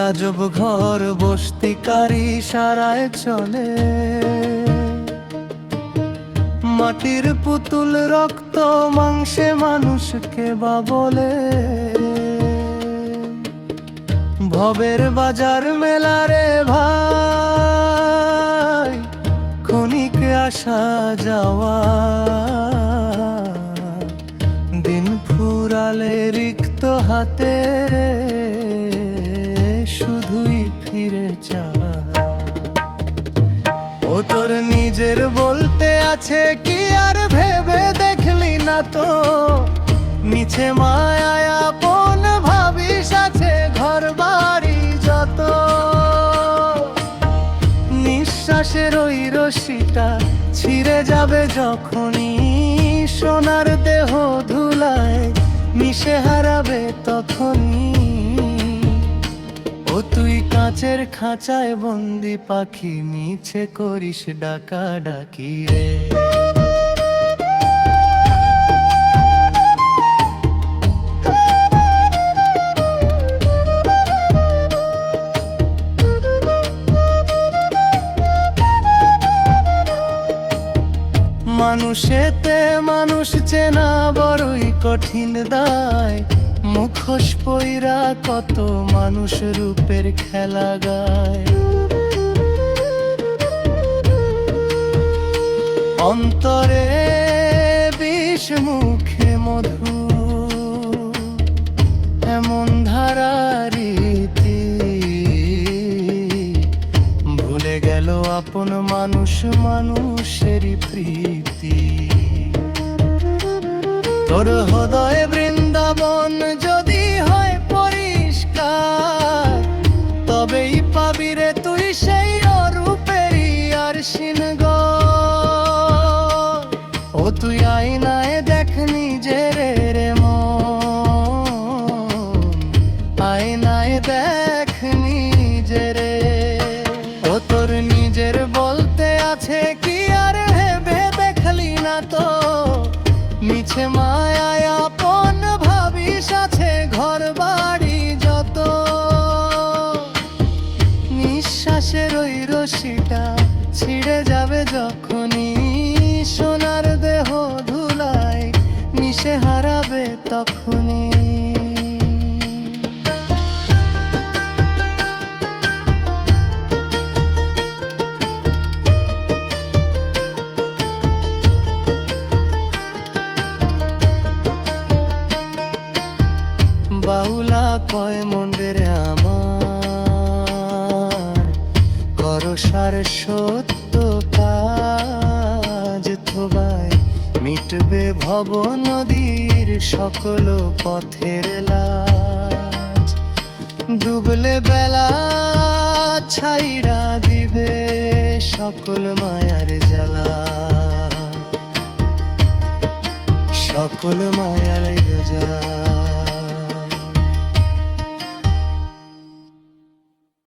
আজব ঘর বস্তিকারী সারায় চলে, মাটির পুতুল রক্ত মাংসে মানুষকে বা বলে। ভবের বাজার মেলারে ভাই, ক্ষণিক আসা যাওয়া, দিন ফুরালে রিক্ত হাতে শুধুই ফিরে যাওয়া। ও তোর নিজের বলতে আছে কি আর ভেবে দেখলি না তো, মিছে মায়ায় আপন ভাবিস আছে ঘর বাড়ি যত। নিঃশ্বাসের ওই রশিটা ছিঁড়ে যাবে যখনই, সোনার দেহ ধুলায় মিশে হারাবে তখনই। ও তুই কাঁচের খাঁচায় বন্দি পাখি, মিছে করিস ডাকাডাকি রে। মানুষেতে মানুষ চেনা বড়ই কঠিন দায়, মুখোশ পইরা কত মানুষ রূপের খেলা গায়। অন্তরে বিষ মুখে মধু, এমন ধারা রীতি। ভুলে গেল আপন মানুষ মানুষেরই প্রীতি। তোর হৃদয় বৃন্দাবন যদি হয় পরিষ্কার, তবেই পাবি রে তুই সেই অরূপেরই আর সিনগো। ও তুই আয়নায় দেখ নিজের রে মন, আয়নায় দেখ নিজের। ও তোর নিজের বলতে আছে কি আর ভেবে দেখলি না তো, মিছে মায়ায় আপন ভাবিস আছে ঘর বাড়ি যত। নিঃশ্বাসের ওই রশিটা ছিঁড়ে যাবে যখনই, সোনার দেহ ধুলায় মিশে হারাবে তখনই। বাউলা কয় মন্দির আমার, করসার সত্য কাজ থোবায় মিটবে ভব নদীর সকল পথের লাজ। ডুবলে বেলা ছাইরা দিবে সকল মায়ার জ্বালা, সকল মায়ার জ্বালা।